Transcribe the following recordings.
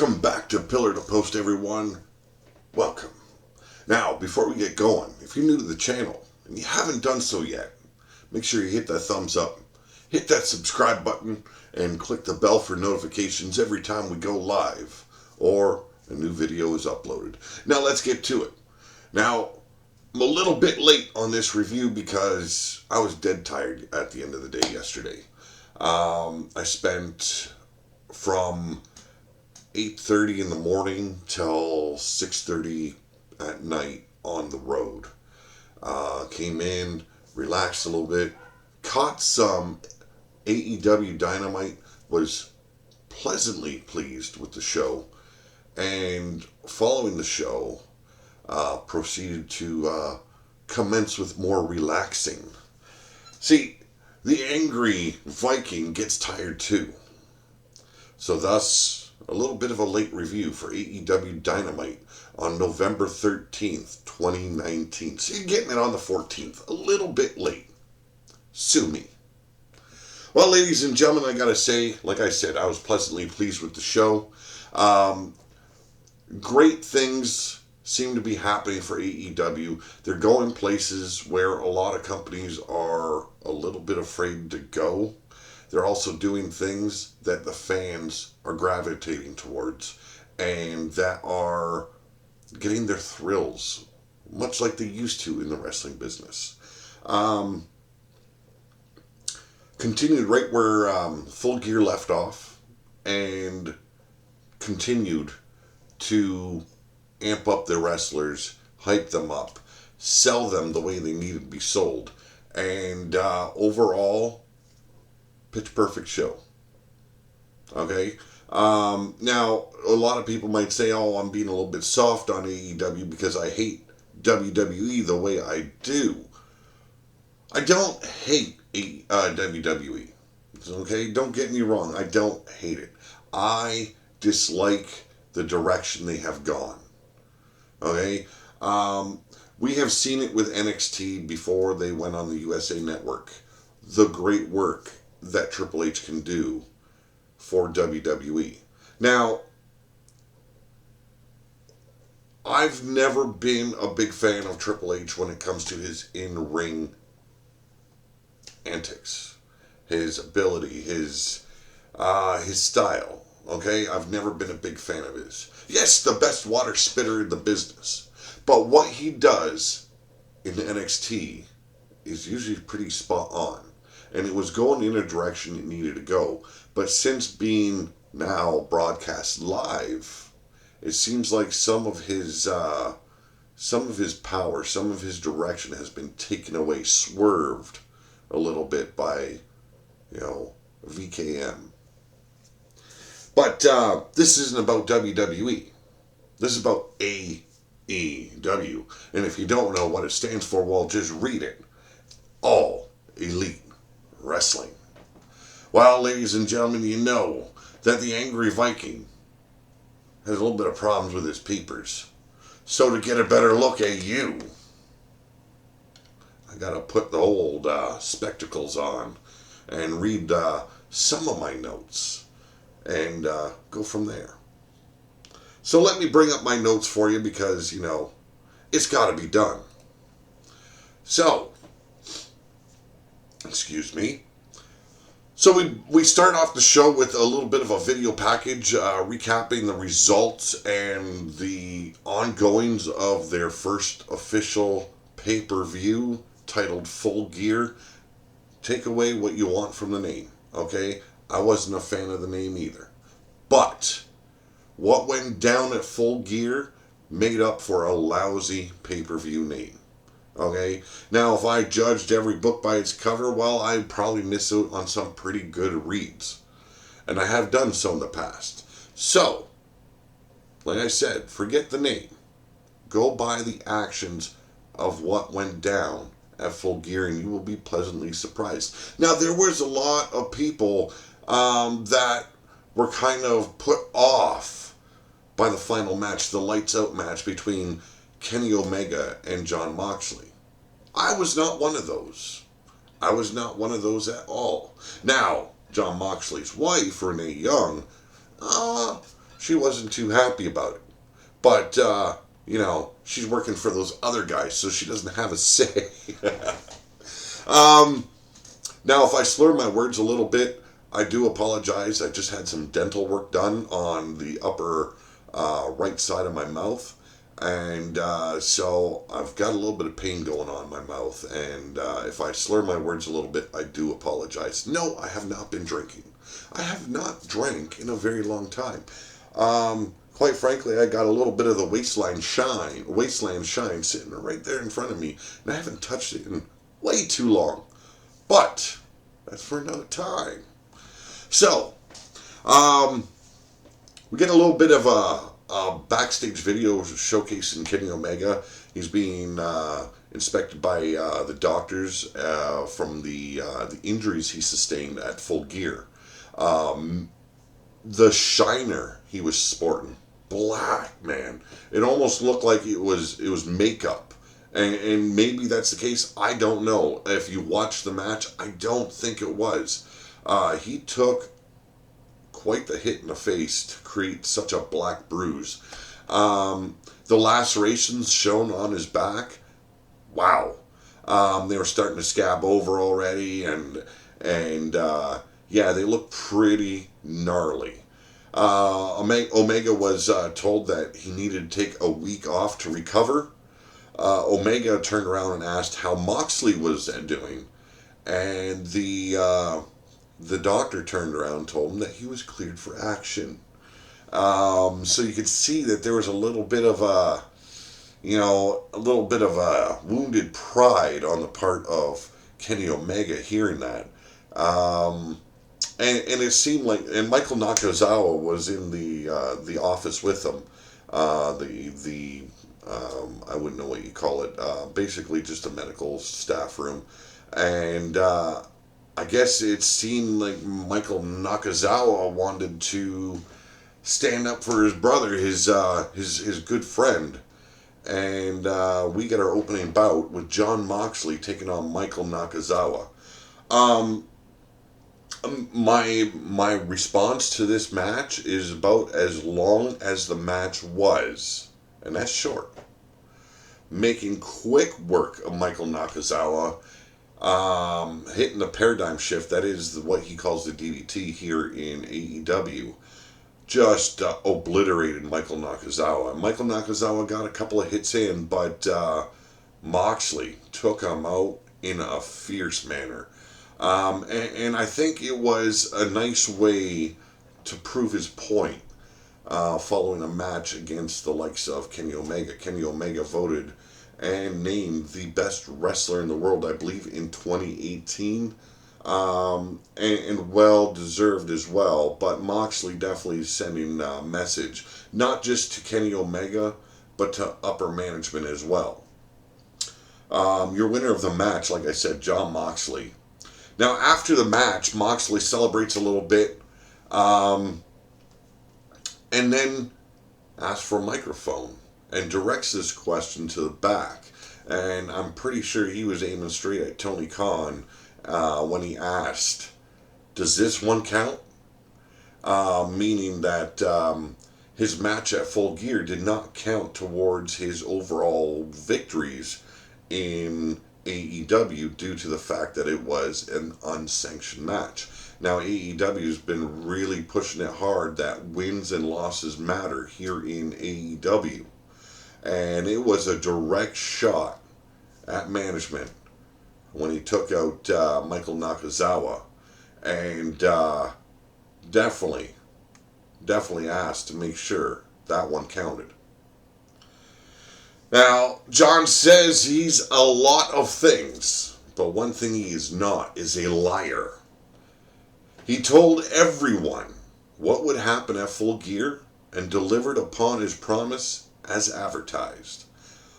Welcome back to Pillar to Post, everyone. Welcome. Now, before we get going, if you're new to the channel and you haven't done so yet, make sure you hit that thumbs up, hit that subscribe button, and click the bell for notifications every time we go live or a new video is uploaded. Now, let's get to it. Now, I'm a little bit late on this review because I was dead tired at the end of the day yesterday. I spent from 8:30 in the morning till 6:30 at night on the road. Came in, relaxed a little bit, caught some AEW Dynamite, was pleasantly pleased with the show, and following the show, proceeded to commence with more relaxing. See, the angry Viking gets tired too. So thus, a little bit of a late review for AEW Dynamite on November 13th, 2019. So you're getting it on the 14th. A little bit late. Sue me. Well, ladies and gentlemen, I gotta say, like I said, I was pleasantly pleased with the show. Great things seem to be happening for AEW. They're going places where a lot of companies are a little bit afraid to go. They're also doing things that the fans are gravitating towards and that are getting their thrills, much like they used to in the wrestling business. Continued right where Full Gear left off and continued to amp up their wrestlers, hype them up, sell them the way they needed to be sold. And overall, pitch perfect show. Okay? Now, a lot of people might say, oh, I'm being a little bit soft on AEW because I hate WWE the way I do. I don't hate WWE. Okay? Don't get me wrong. I don't hate it. I dislike the direction they have gone. Okay? We have seen it with NXT before they went on the USA Network. The great work that Triple H can do for WWE. Now, I've never been a big fan of Triple H when it comes to his in-ring antics, his ability, his style. Okay, I've never been a big fan of his. Yes, the best water spitter in the business, but what he does in NXT is usually pretty spot on. And it was going in a direction it needed to go. But since being now broadcast live, it seems like some of his power, some of his direction has been taken away, swerved a little bit by, VKM. But this isn't about WWE. This is about AEW. And if you don't know what it stands for, well, just read it. All Elite Wrestling. Well, ladies and gentlemen, you know that the Angry Viking has a little bit of problems with his peepers. So to get a better look at you, I gotta put the old spectacles on and read some of my notes and go from there. So let me bring up my notes for you because, it's gotta be done. So, excuse me. So we start off the show with a little bit of a video package recapping the results and the ongoings of their first official pay-per-view titled Full Gear. Take away what you want from the name, okay? I wasn't a fan of the name either. But what went down at Full Gear made up for a lousy pay-per-view name. Okay, now if I judged every book by its cover, well, I'd probably miss out on some pretty good reads. And I have done so in the past. So, like I said, forget the name. Go by the actions of what went down at Full Gear and you will be pleasantly surprised. Now, there was a lot of people that were kind of put off by the final match, the lights out match between Kenny Omega and Jon Moxley. I was not one of those. I was not one of those at all. Now, Jon Moxley's wife, Renee Young, she wasn't too happy about it. But, she's working for those other guys, so she doesn't have a say. Now, if I slur my words a little bit, I do apologize. I just had some dental work done on the upper right side of my mouth. And so I've got a little bit of pain going on in my mouth. And if I slur my words a little bit, I do apologize. No, I have not been drinking. I have not drank in a very long time. Quite frankly, I got a little bit of the wasteland shine sitting right there in front of me. And I haven't touched it in way too long. But that's for another time. So, we get a little bit of a backstage video showcasing Kenny Omega. He's being inspected by the doctors from the injuries he sustained at Full Gear. The shiner he was sporting, black, man. It almost looked like it was makeup. And maybe that's the case. I don't know. If you watch the match, I don't think it was. He took quite the hit in the face to create such a black bruise. The lacerations shown on his back, wow. They were starting to scab over already, and they look pretty gnarly. Omega was told that he needed to take a week off to recover. Omega turned around and asked how Moxley was doing, and the doctor turned around and told him that he was cleared for action. So you could see that there was a little bit of a wounded pride on the part of Kenny Omega hearing that. And it seemed like, and Michael Nakazawa was in the office with him. I wouldn't know what you call it. Basically just a medical staff room. And I guess it seemed like Michael Nakazawa wanted to stand up for his brother, his good friend. And we get our opening bout with Jon Moxley taking on Michael Nakazawa. My response to this match is about as long as the match was, and that's short. Making quick work of Michael Nakazawa, hitting the paradigm shift, that is what he calls the DDT here in AEW, just obliterated Michael Nakazawa. Michael Nakazawa got a couple of hits in, but Moxley took him out in a fierce manner. And I think it was a nice way to prove his point following a match against the likes of Kenny Omega. Kenny Omega voted and named the best wrestler in the world, I believe, in 2018. And well deserved as well. But Moxley definitely sending a message, not just to Kenny Omega, but to upper management as well. Your winner of the match, like I said, Jon Moxley. Now, after the match, Moxley celebrates a little bit, and then asks for a microphone and directs this question to the back. And I'm pretty sure he was aiming straight at Tony Khan when he asked, does this one count? Meaning that his match at Full Gear did not count towards his overall victories in AEW due to the fact that it was an unsanctioned match. Now, AEW's been really pushing it hard that wins and losses matter here in AEW. And it was a direct shot at management when he took out Michael Nakazawa. And definitely asked to make sure that one counted. Now, John says he's a lot of things, but one thing he is not is a liar. He told everyone what would happen at Full Gear and delivered upon his promise as advertised.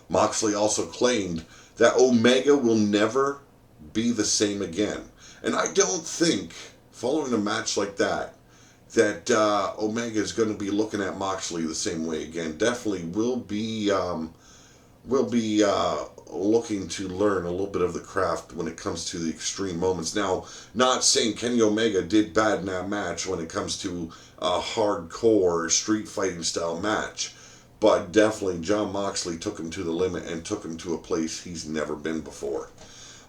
Moxley also claimed that Omega will never be the same again. And I don't think, following a match like that Omega is going to be looking at Moxley the same way again. Definitely will be we'll be looking to learn a little bit of the craft when it comes to the extreme moments. Now, not saying Kenny Omega did bad in that match when it comes to a hardcore street fighting style match, but definitely Jon Moxley took him to the limit and took him to a place he's never been before.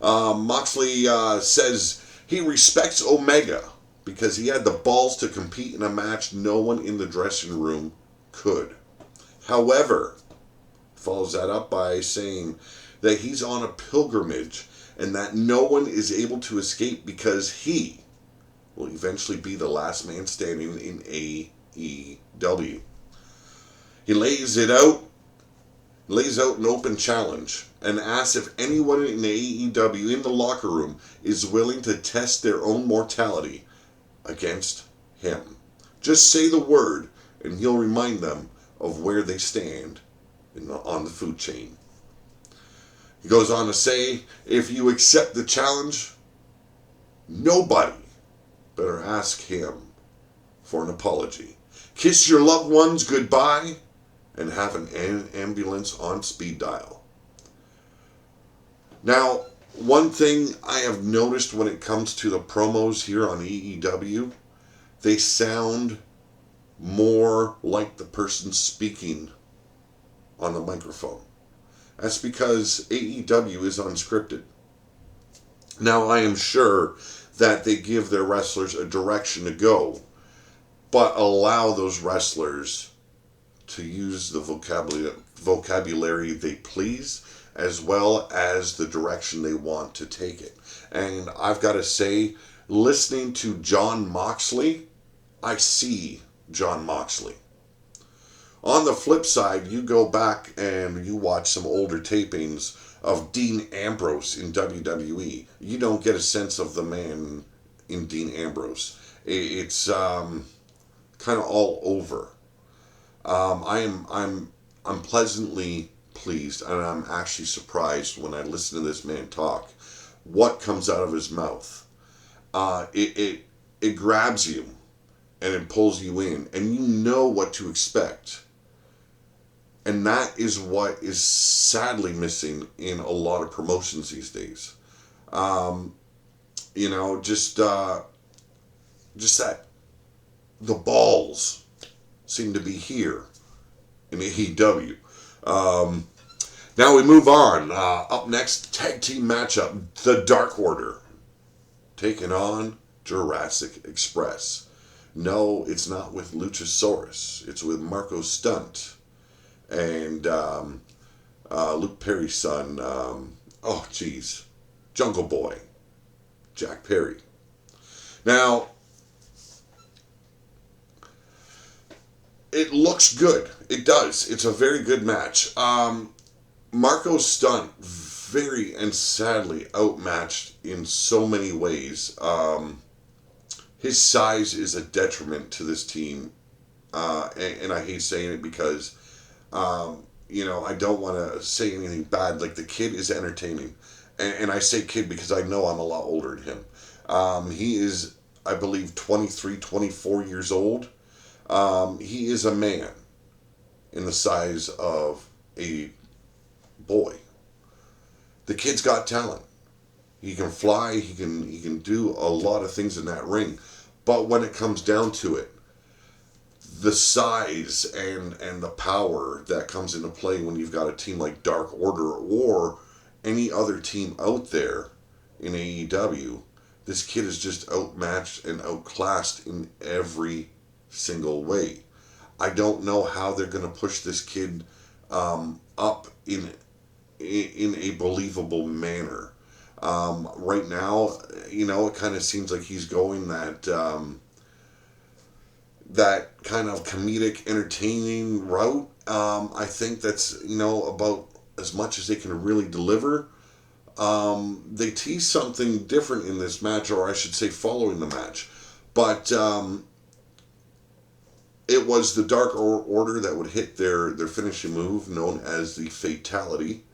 Moxley says he respects Omega because he had the balls to compete in a match no one in the dressing room could. However, follows that up by saying that he's on a pilgrimage and that no one is able to escape because he will eventually be the last man standing in AEW. He lays out an open challenge and asks if anyone in AEW in the locker room is willing to test their own mortality against him. Just say the word and he'll remind them of where they stand on the food chain. He goes on to say, if you accept the challenge, nobody better ask him for an apology. Kiss your loved ones goodbye and have an ambulance on speed dial. Now, one thing I have noticed when it comes to the promos here on AEW, they sound more like the person speaking on the microphone. That's because AEW is unscripted. Now, I am sure that they give their wrestlers a direction to go, but allow those wrestlers to use the vocabulary they please, as well as the direction they want to take it. And I've got to say, listening to Jon Moxley, I see Jon Moxley. On the flip side, you go back and you watch some older tapings of Dean Ambrose in WWE. You don't get a sense of the man in Dean Ambrose. It's kind of all over. I'm pleasantly pleased, and I'm actually surprised when I listen to this man talk. What comes out of his mouth? It grabs you, and it pulls you in, and you know what to expect. And that is what is sadly missing in a lot of promotions these days. Just that the balls seem to be here in AEW. Now we move on. Up next, tag team matchup: The Dark Order taking on Jurassic Express. No, it's not with Luchasaurus. It's with Marco Stunt and Luke Perry's son. Jungle Boy, Jack Perry. Now, it looks good. It does. It's a very good match. Marco Stunt, very and sadly outmatched in so many ways. His size is a detriment to this team. And I hate saying it because, I don't want to say anything bad. Like, the kid is entertaining. And I say kid because I know I'm a lot older than him. He is, I believe, 23, 24 years old. He is a man in the size of a boy. The kid's got talent. He can fly. He can do a lot of things in that ring. But when it comes down to it, the size and the power that comes into play when you've got a team like Dark Order or any other team out there in AEW, this kid is just outmatched and outclassed in every single way. I don't know how they're going to push this kid up in a believable manner. Right now, it kind of seems like he's going that kind of comedic, entertaining route. I think that's, about as much as they can really deliver. They tease something different in this match, or I should say following the match. But it was the Dark Order that would hit their finishing move, known as the Fatality.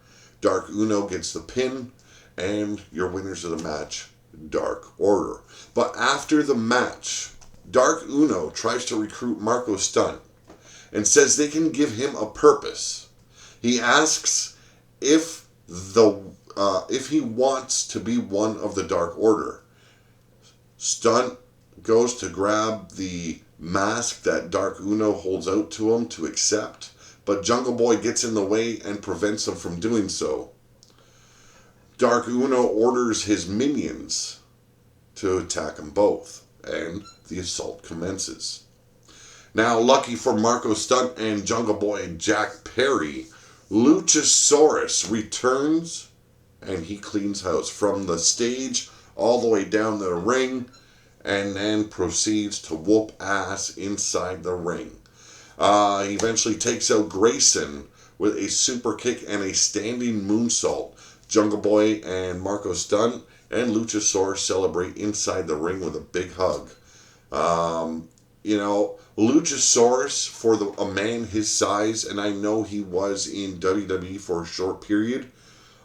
Dark Uno gets the pin, and your winners of the match, Dark Order. But after the match, Dark Uno tries to recruit Marco Stunt and says they can give him a purpose. He asks if he wants to be one of the Dark Order, Stunt goes to grab the mask that Dark Uno holds out to him to accept, but Jungle Boy gets in the way and prevents him from doing so. Dark Uno orders his minions to attack them both, and the assault commences. Now, lucky for Marco Stunt and Jungle Boy and Jack Perry, Luchasaurus returns and he cleans house from the stage all the way down to the ring, and then proceeds to whoop ass inside the ring. He eventually takes out Grayson with a super kick and a standing moonsault. Jungle Boy and Marco Stunt and Luchasaurus celebrate inside the ring with a big hug. Luchasaurus, for a man his size, and I know he was in WWE for a short period,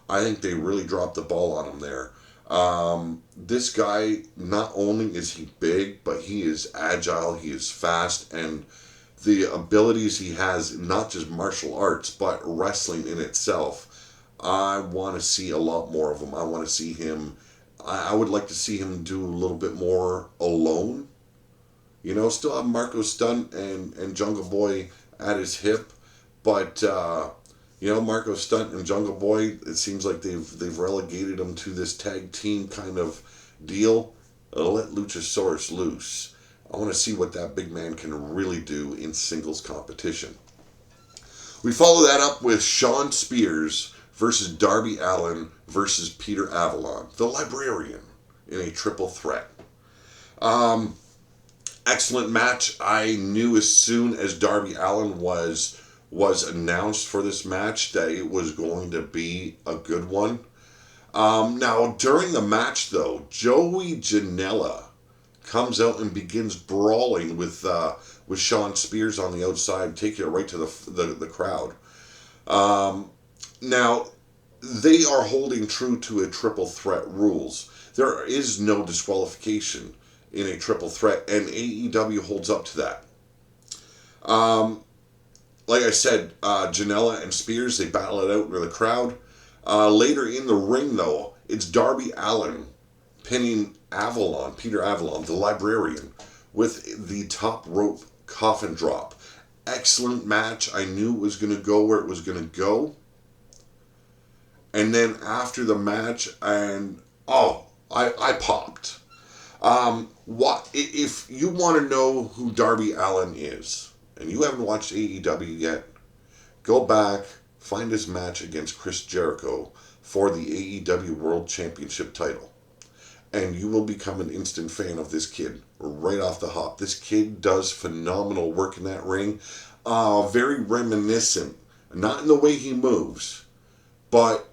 I think they really dropped the ball on him there. This guy, not only is he big, but he is agile, he is fast, and the abilities he has, not just martial arts, but wrestling in itself, I want to see a lot more of him. I want to see him, I would like to see him do a little bit more alone. Still have Marco Stunt and Jungle Boy at his hip, but Marco Stunt and Jungle Boy, it seems like they've relegated him to this tag team kind of deal. Let Luchasaurus loose. I want to see what that big man can really do in singles competition. We follow that up with Shawn Spears versus Darby Allin versus Peter Avalon, the Librarian, in a triple threat. Excellent match. I knew as soon as Darby Allin was announced for this match that it was going to be a good one. Now, during the match, though, Joey Janela comes out and begins brawling with Shawn Spears on the outside, taking it right to the crowd. Now, they are holding true to a triple threat rules. There is no disqualification in a triple threat, and AEW holds up to that. Like I said, Janela and Spears, they battle it out with the crowd. Later in the ring, though, it's Darby Allin pinning Peter Avalon, the Librarian, with the top rope coffin drop. Excellent match. I knew it was going to go where it was going to go. And then after the match, I popped. If you want to know who Darby Allin is, and you haven't watched AEW yet, go back, find his match against Chris Jericho for the AEW World Championship title, and you will become an instant fan of this kid right off the hop. This kid does phenomenal work in that ring. Very reminiscent, not in the way he moves, but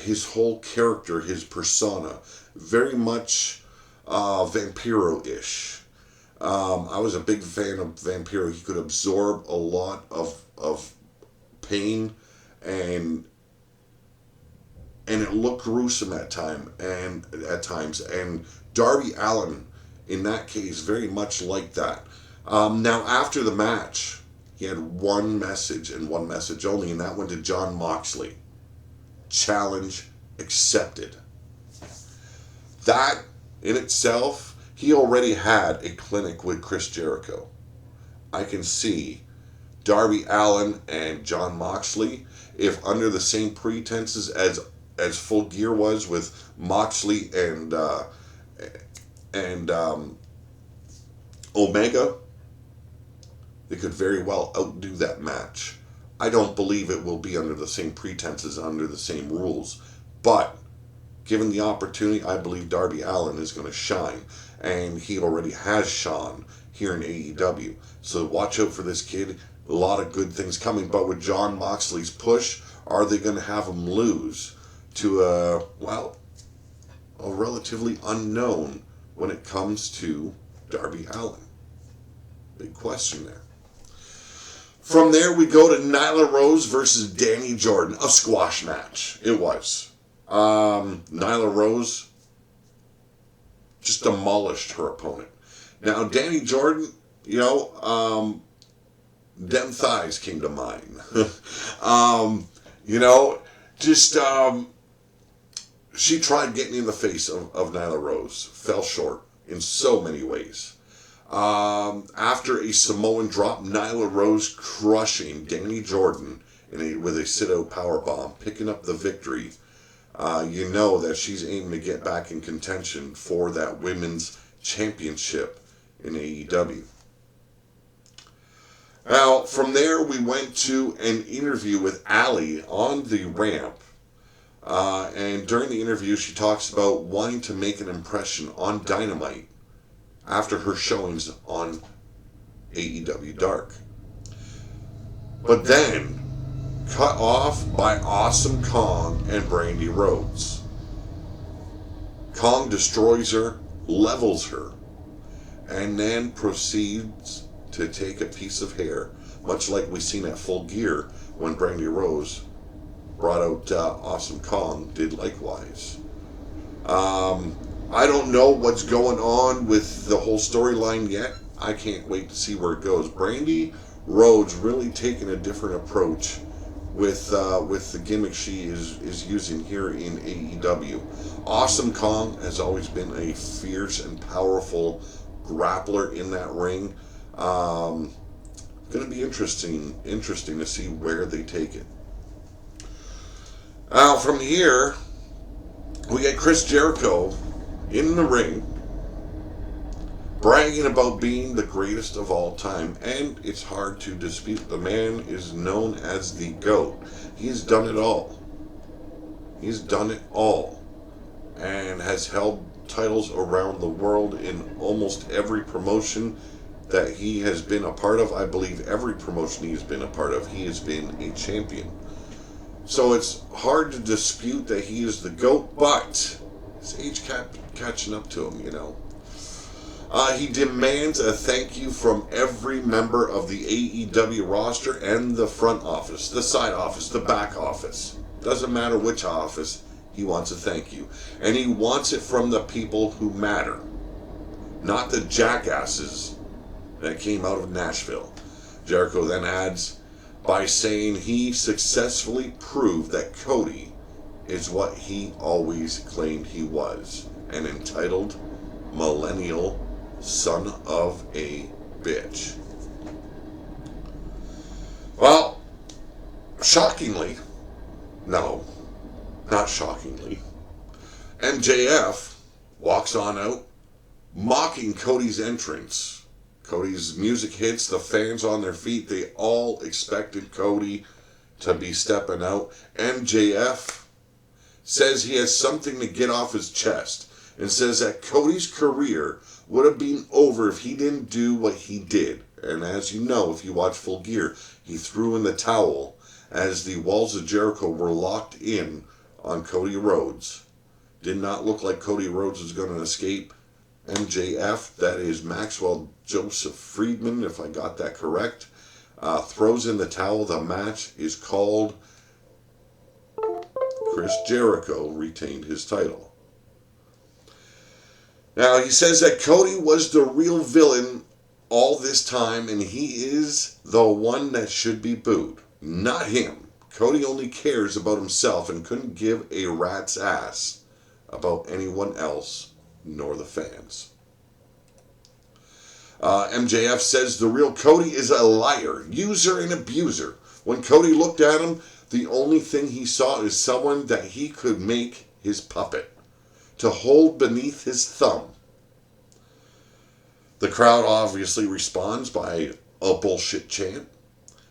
his whole character, his persona, very much Vampiro-ish. I was a big fan of Vampiro. He could absorb a lot of pain, and it looked gruesome at times. And Darby Allin, in that case, very much like that. Now, after the match, he had one message and one message only, and that went to Jon Moxley. Challenge accepted. That in itself, he already had a clinic with Chris Jericho. I can see Darby Allin and Jon Moxley, if under the same pretenses as Full Gear was with Moxley and Omega, they could very well outdo that match. I don't believe it will be under the same pretenses, under the same rules. But, given the opportunity, I believe Darby Allin is going to shine. And he already has shone here in AEW. So watch out for this kid. A lot of good things coming. But with Jon Moxley's push, are they going to have him lose to a relatively unknown when it comes to Darby Allin? Big question there. From there, we go to Nyla Rose versus Danny Jordan. A squash match. It was. Nyla Rose just demolished her opponent. Now, Danny Jordan, them thighs came to mind. Just, she tried getting in the face of Nyla Rose. Fell short in so many ways. After a Samoan drop, Nyla Rose crushing Danny Jordan with a sit-out powerbomb, picking up the victory. You know that she's aiming to get back in contention for that women's championship in AEW. Now, from there, we went to an interview with Allie on the ramp. And during the interview, she talks about wanting to make an impression on Dynamite after her showings on AEW Dark. But then, cut off by Awesome Kong and Brandy Rhodes. Kong destroys her, levels her, and then proceeds to take a piece of hair, much like we seen at Full Gear when Brandy Rose brought out Awesome Kong, did likewise. I don't know what's going on with the whole storyline yet. I can't wait to see where it goes. Brandy Rhodes really taking a different approach with the gimmick she is using here in AEW. Awesome Kong has always been a fierce and powerful grappler in that ring. Going to be interesting to see where they take it. Now from here, we get Chris Jericho in the ring, bragging about being the greatest of all time, and it's hard to dispute. The man is known as the GOAT. He's done it all. He's done it all, and has held titles around the world in almost every promotion that he has been a part of. I believe every promotion he's been a part of, he has been a champion. So it's hard to dispute that he is the GOAT, but his age catching up to him, you know. He demands a thank you from every member of the AEW roster and the front office, the side office, the back office. Doesn't matter which office, he wants a thank you. And he wants it from the people who matter, not the jackasses that came out of Nashville. Jericho then adds by saying he successfully proved that Cody is what he always claimed he was, an entitled millennial son of a bitch. Well, shockingly, no, not shockingly, MJF walks on out, mocking Cody's entrance. Cody's music hits, the fans on their feet, they all expected Cody to be stepping out. MJF says he has something to get off his chest, and says that Cody's career would have been over if he didn't do what he did. And as you know, if you watch Full Gear, he threw in the towel as the walls of Jericho were locked in on Cody Rhodes. Did not look like Cody Rhodes was going to escape. MJF, that is Maxwell Joseph Friedman, if I got that correct, throws in the towel. The match is called. Chris Jericho retained his title. Now, he says that Cody was the real villain all this time, and he is the one that should be booed, not him. Cody only cares about himself and couldn't give a rat's ass about anyone else nor the fans. MJF says the real Cody is a liar, user, and abuser. When Cody looked at him, the only thing he saw is someone that he could make his puppet, to hold beneath his thumb. The crowd obviously responds by a bullshit chant,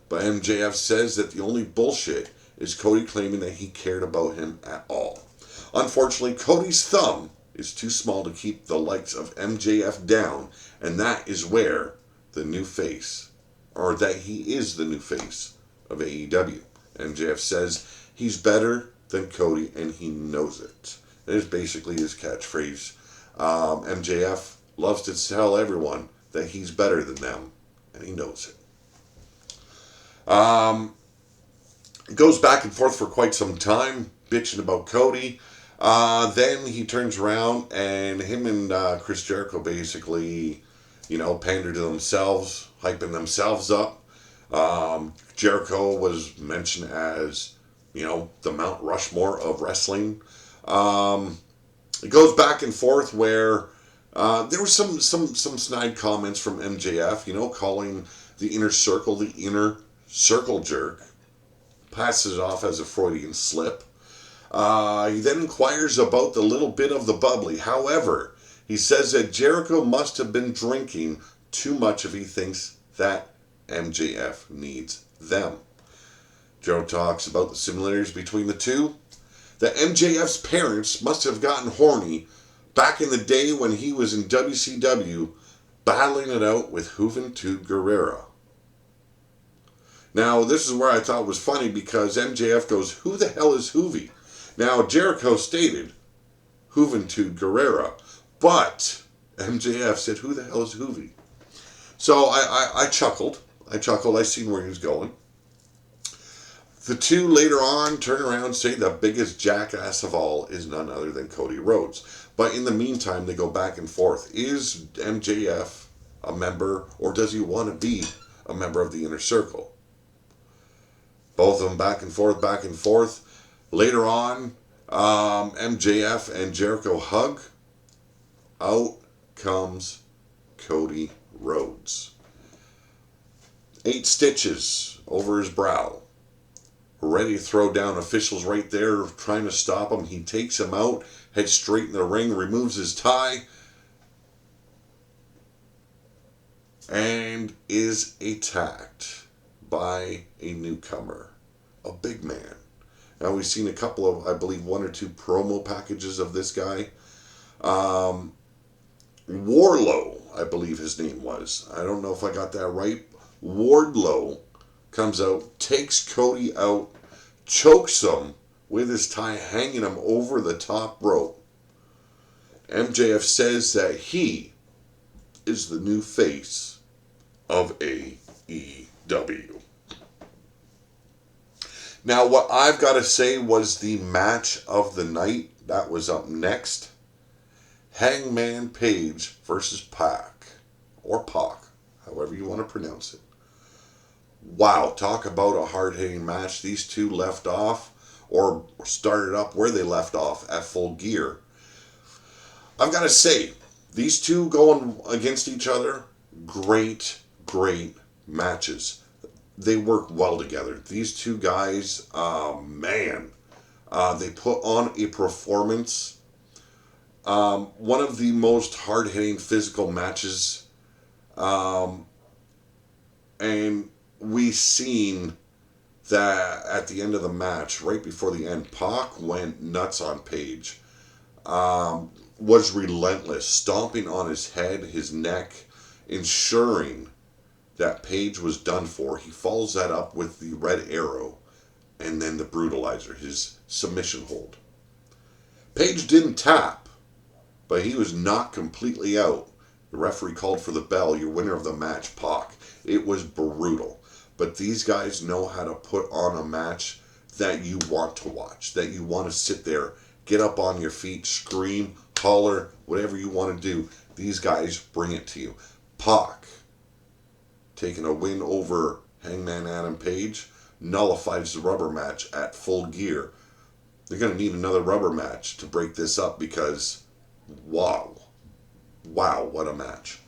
but MJF says that the only bullshit is Cody claiming that he cared about him at all. Unfortunately, Cody's thumb is too small to keep the likes of MJF down, and that is where the new face, or that he is the new face of AEW. MJF says he's better than Cody, and he knows it. That is basically his catchphrase. MJF loves to tell everyone that he's better than them, and he knows it. It goes back and forth for quite some time, bitching about Cody. Then he turns around, and him and Chris Jericho basically, pander to themselves, hyping themselves up. Jericho was mentioned as, the Mount Rushmore of wrestling. It goes back and forth where there were some snide comments from MJF, calling the inner circle jerk. Passes it off as a Freudian slip. He then inquires about the little bit of the bubbly. However, he says that Jericho must have been drinking too much if he thinks that MJF needs them. Joe talks about the similarities between the two. That MJF's parents must have gotten horny back in the day when he was in WCW battling it out with Juventud Guerrera. Now, this is where I thought was funny because MJF goes, "Who the hell is Juvi?" Now, Jericho stated Juventud Guerrera, but MJF said, "Who the hell is Juvi?" So I chuckled. I seen where he was going. The two later on turn around and say the biggest jackass of all is none other than Cody Rhodes. But in the meantime, they go back and forth. Is MJF a member, or does he want to be a member of the Inner Circle? Both of them back and forth. Later on, MJF and Jericho hug. Out comes Cody Rhodes. 8 stitches over his brow. Ready to throw down officials right there, trying to stop him. He takes him out, heads straight in the ring, removes his tie, and is attacked by a newcomer, a big man. Now, we've seen a couple of, I believe, 1 or 2 promo packages of this guy. Warlow, I believe his name was. I don't know if I got that right. Wardlow comes out, takes Cody out, chokes him with his tie, hanging him over the top rope. MJF says that he is the new face of AEW. Now, what I've got to say was the match of the night that was up next. Hangman Page versus Pac, or Pac, however you want to pronounce it. Wow, talk about a hard-hitting match. These two left off, or started up where they left off, at Full Gear. I've got to say, these two going against each other, great matches. They work well together. These two guys, they put on a performance. One of the most hard-hitting physical matches. And we seen that at the end of the match, right before the end, Pac went nuts on Page. Was relentless, stomping on his head, his neck, ensuring that Page was done for. He follows that up with the Red Arrow and then the Brutalizer, his submission hold. Page didn't tap, but he was not completely out. The referee called for the bell. Your winner of the match, Pac. It was brutal. But these guys know how to put on a match that you want to watch, that you want to sit there, get up on your feet, scream, holler, whatever you want to do. These guys bring it to you. Pac, taking a win over Hangman Adam Page, nullifies the rubber match at Full Gear. They're going to need another rubber match to break this up because, wow, what a match.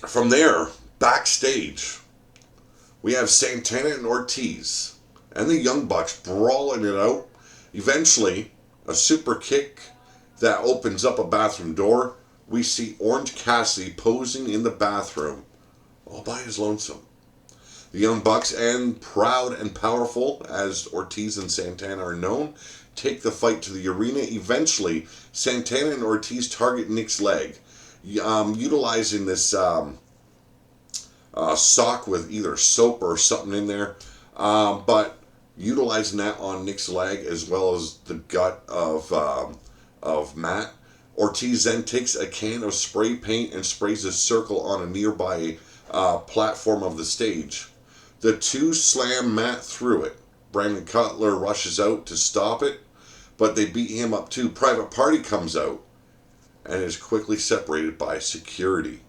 From there, backstage, we have Santana and Ortiz and the Young Bucks brawling it out. Eventually, a super kick that opens up a bathroom door. We see Orange Cassidy posing in the bathroom all by his lonesome. The Young Bucks, and proud and powerful as Ortiz and Santana are known, take the fight to the arena. Eventually, Santana and Ortiz target Nick's leg, utilizing this sock with either soap or something in there, but utilizing that on Nick's leg as well as the gut of Matt. Ortiz then takes a can of spray paint and sprays a circle on a nearby platform of the stage. The two slam Matt through it. Brandon Cutler rushes out to stop it, but they beat him up too. Private Party comes out and is quickly separated by security.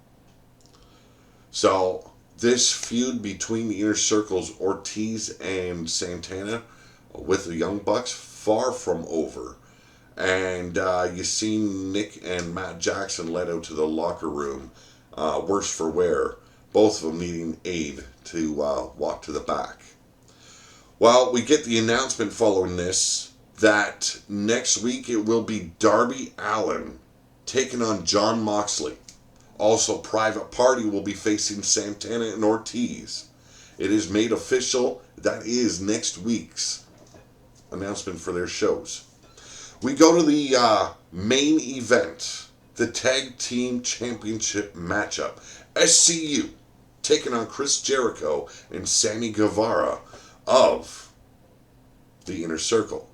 So this feud between the Inner Circle's Ortiz and Santana with the Young Bucks far from over. And you see Nick and Matt Jackson led out to the locker room, worse for wear, both of them needing aid to walk to the back. Well, we get the announcement following this that next week it will be Darby Allin taking on Jon Moxley. Also, Private Party will be facing Santana and Ortiz. It is made official. That is next week's announcement for their shows. We go to the main event, the Tag Team Championship matchup. SCU taking on Chris Jericho and Sammy Guevara of the Inner Circle.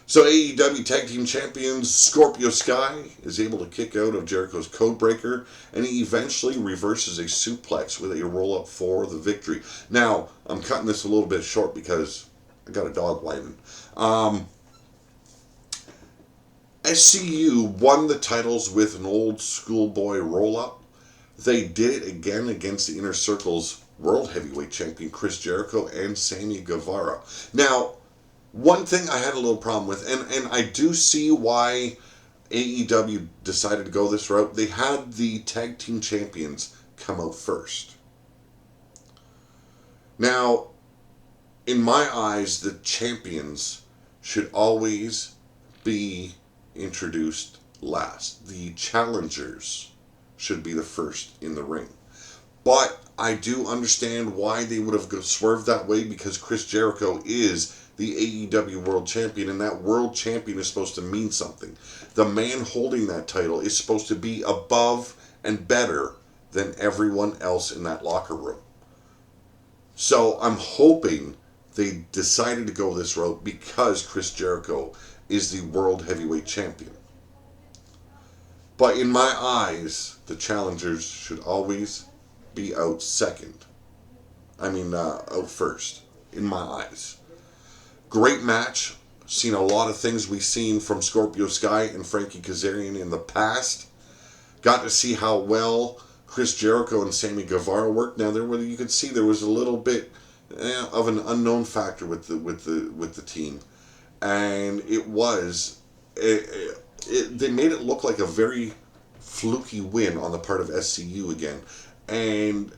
So AEW Tag Team Champions Scorpio Sky is able to kick out of Jericho's Codebreaker, and he eventually reverses a suplex with a roll-up for the victory. Now, I'm cutting this a little bit short because I got a dog whining. SCU won the titles with an old schoolboy roll-up. They did it again against the Inner Circle's World Heavyweight Champion Chris Jericho and Sammy Guevara. Now, one thing I had a little problem with, and I do see why AEW decided to go this route. They had the Tag Team Champions come out first. Now, in my eyes, the champions should always be introduced last. The challengers should be the first in the ring. But I do understand why they would have swerved that way, because Chris Jericho is the AEW World Champion, and that World Champion is supposed to mean something. The man holding that title is supposed to be above and better than everyone else in that locker room. So I'm hoping they decided to go this route because Chris Jericho is the World Heavyweight Champion. But in my eyes, the challengers should always be out out first, in my eyes. Great match. Seen a lot of things we've seen from Scorpio Sky and Frankie Kazarian in the past. Got to see how well Chris Jericho and Sammy Guevara worked. Now you could see there was a little bit of an unknown factor with the team, and they made it look like a very fluky win on the part of SCU again, and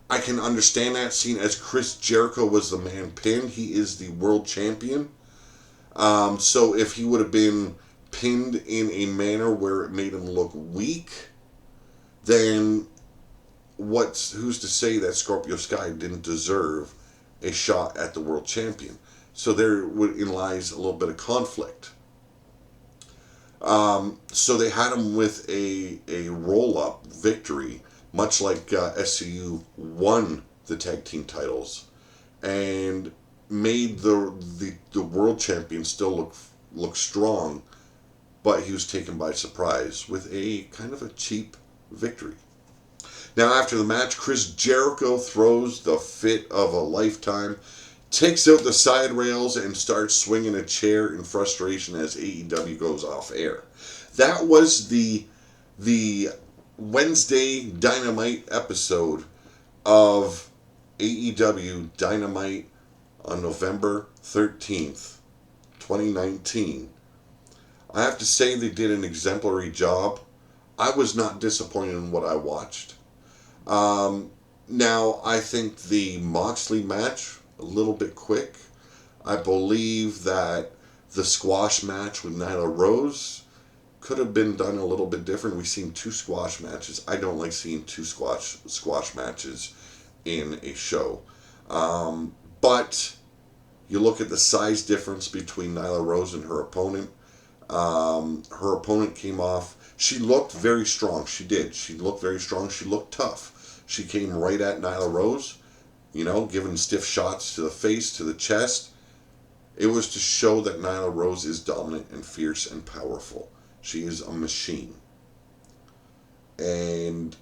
I can understand that, seeing as Chris Jericho was the man pinned. He is the world champion. So if he would have been pinned in a manner where it made him look weak, then who's to say that Scorpio Sky didn't deserve a shot at the world champion? So there lies a little bit of conflict. So they had him with a roll-up victory, much like SCU won the tag team titles, and made the world champion still look strong, but he was taken by surprise with a kind of a cheap victory. Now, after the match, Chris Jericho throws the fit of a lifetime, takes out the side rails, and starts swinging a chair in frustration as AEW goes off air. That was the Wednesday Dynamite episode of AEW Dynamite on November 13th, 2019. I have to say they did an exemplary job. I was not disappointed in what I watched. Now, I think the Moxley match, a little bit quick. I believe that the squash match with Nyla Rose could have been done a little bit different. We've seen 2 squash matches. I don't like seeing 2 squash matches in a show. But you look at the size difference between Nyla Rose and her opponent. Her opponent came off. She looked very strong. She did. She looked very strong. She looked tough. She came right at Nyla Rose, giving stiff shots to the face, to the chest. It was to show that Nyla Rose is dominant and fierce and powerful. She is a machine. And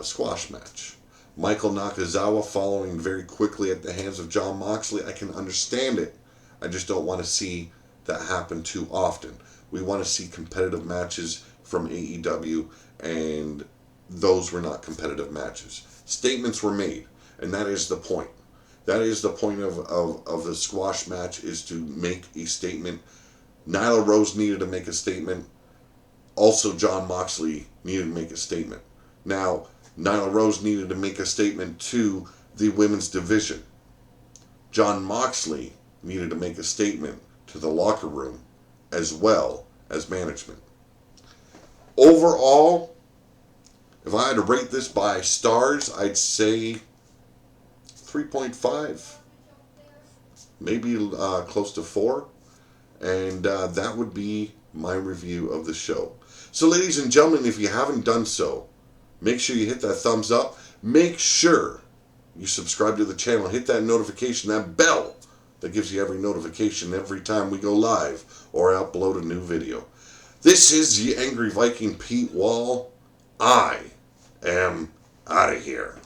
a squash match. Michael Nakazawa following very quickly at the hands of Jon Moxley. I can understand it. I just don't want to see that happen too often. We want to see competitive matches from AEW, and those were not competitive matches. Statements were made, and that is the point. That is the point of the squash match, is to make a statement. Nyla Rose needed to make a statement. Also, Jon Moxley needed to make a statement. Now, Nyla Rose needed to make a statement to the women's division. Jon Moxley needed to make a statement to the locker room as well as management. Overall, if I had to rate this by stars, I'd say 3.5, maybe close to 4, and that would be my review of the show. So, ladies and gentlemen, if you haven't done so, make sure you hit that thumbs up. Make sure you subscribe to the channel. Hit that notification, that bell that gives you every notification every time we go live or upload a new video. This is the Angry Viking Pete Wall. I am out of here.